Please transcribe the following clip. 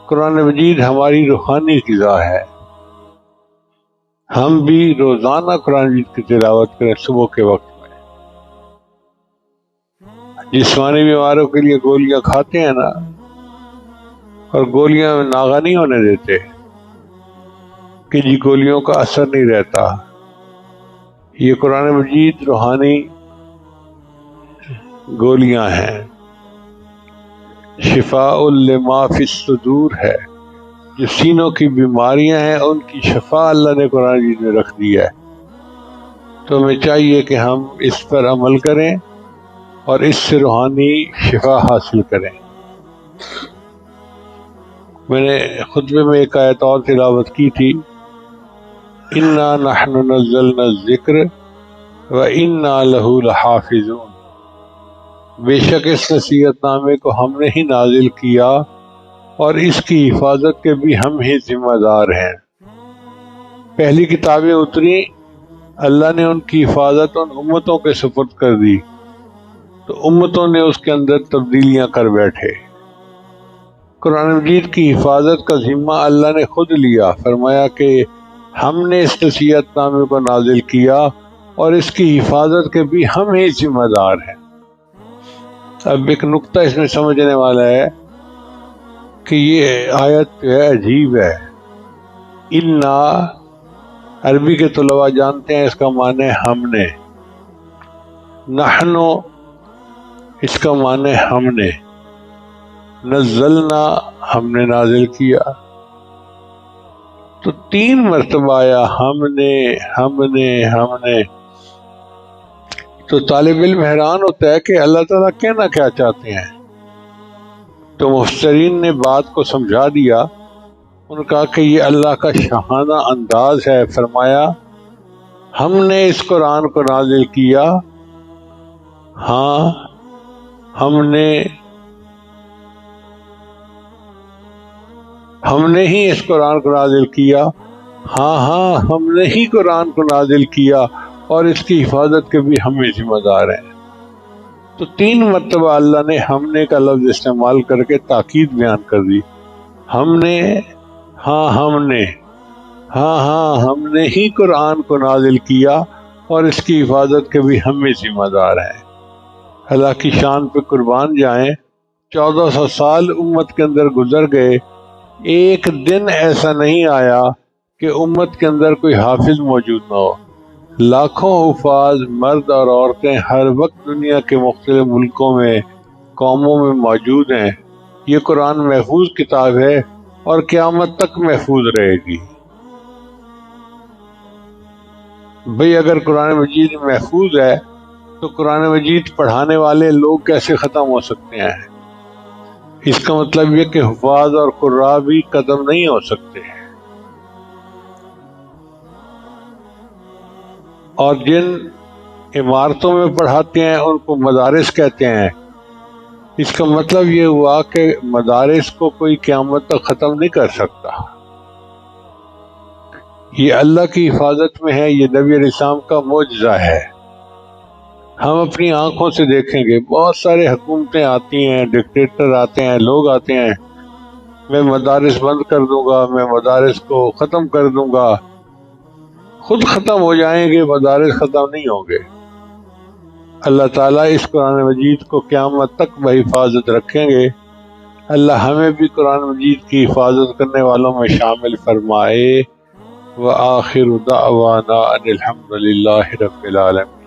قرآن مجید ہماری روحانی غذا ہے. ہم بھی روزانہ قرآن مجید کی تلاوت کریں صبح کے وقت میں. جسمانی بیماروں کے لیے گولیاں کھاتے ہیں نا، اور گولیاں ناغہ نہیں ہونے دیتے کہ جی گولیوں کا اثر نہیں رہتا. یہ قرآن مجید روحانی گولیاں ہیں. شفاء لما فی الصدور ہے، جو سینوں کی بیماریاں ہیں ان کی شفا اللہ نے قرآن مجید میں رکھ دی ہے. تو ہمیں چاہیے کہ ہم اس پر عمل کریں اور اس سے روحانی شفا حاصل کریں. میں نے خطبے میں ایک آیت اور تلاوت کی تھی، اِنَّا نَحْنُ نَزَّلْنَا الذِّكْرَ وَإِنَّا لَهُ لَحَافِظُونَ. بے شک اس نصیحت نامے کو ہم نے ہی نازل کیا اور اس کی حفاظت کے بھی ہم ہی ذمہ دار ہیں. پہلی کتابیں اتری، اللہ نے ان کی حفاظت ان امتوں کے سپرد کر دی، تو امتوں نے اس کے اندر تبدیلیاں کر بیٹھے. قرآن مجید کی حفاظت کا ذمہ اللہ نے خود لیا. فرمایا کہ ہم نے اس نصیحت نامے کو نازل کیا اور اس کی حفاظت کے بھی ہم ہی ذمہ دار ہیں. اب ایک نقطہ اس میں سمجھنے والا ہے کہ یہ آیت جو ہے عجیب ہے. اِنَّا عربی کے طلباء جانتے ہیں اس کا معنی ہم نے، نحنو اس کا معنی ہم نے، نزلنا ہم نے نازل کیا. تو 3 مرتبہ آیا ہم نے. تو طالب علم حیران ہوتا ہے کہ اللہ تعالیٰ کہنا کیا چاہتے ہیں. تو مفسرین نے بات کو سمجھا دیا. انہوں نے کہا کہ یہ اللہ کا شاہانہ انداز ہے. فرمایا ہم نے اس قرآن کو نازل کیا، ہاں ہم نے ہی اس قرآن کو نازل کیا، ہاں ہم نے ہی قرآن کو نازل کیا اور اس کی حفاظت کے بھی ہم ہی ذمہ دار ہیں. تو 3 مرتبہ اللہ نے ہم نے کا لفظ استعمال کر کے تاکید بیان کر دی. ہم نے ہم نے ہی قرآن کو نازل کیا اور اس کی حفاظت کے بھی ہم ہی ذمہ دار ہیں. اللہ کی شان پہ قربان جائیں. 1400 سال امت کے اندر گزر گئے، ایک دن ایسا نہیں آیا کہ امت کے اندر کوئی حافظ موجود نہ ہو. لاکھوں حفاظ مرد اور عورتیں ہر وقت دنیا کے مختلف ملکوں میں، قوموں میں موجود ہیں. یہ قرآن محفوظ کتاب ہے اور قیامت تک محفوظ رہے گی. بھئی اگر قرآن مجید محفوظ ہے تو قرآن مجید پڑھانے والے لوگ کیسے ختم ہو سکتے ہیں؟ اس کا مطلب یہ کہ حفاظ اور قراء بھی ختم نہیں ہو سکتے. اور جن عمارتوں میں پڑھاتے ہیں ان کو مدارس کہتے ہیں. اس کا مطلب یہ ہوا کہ مدارس کو کوئی قیامت تک ختم نہیں کر سکتا. یہ اللہ کی حفاظت میں ہے، یہ نبی علیہ السلام کا معجزہ ہے. ہم اپنی آنکھوں سے دیکھیں گے بہت سارے حکومتیں آتی ہیں، ڈکٹیٹر آتے ہیں، لوگ آتے ہیں، میں مدارس بند کر دوں گا، میں مدارس کو ختم کر دوں گا. خود ختم ہو جائیں گے، مدارس ختم نہیں ہوں گے. اللہ تعالیٰ اس قرآن مجید کو قیامت تک بحفاظت رکھیں گے. اللہ ہمیں بھی قرآن مجید کی حفاظت کرنے والوں میں شامل فرمائے. وآخر دعوانا ان الحمد للہ رب العالمین.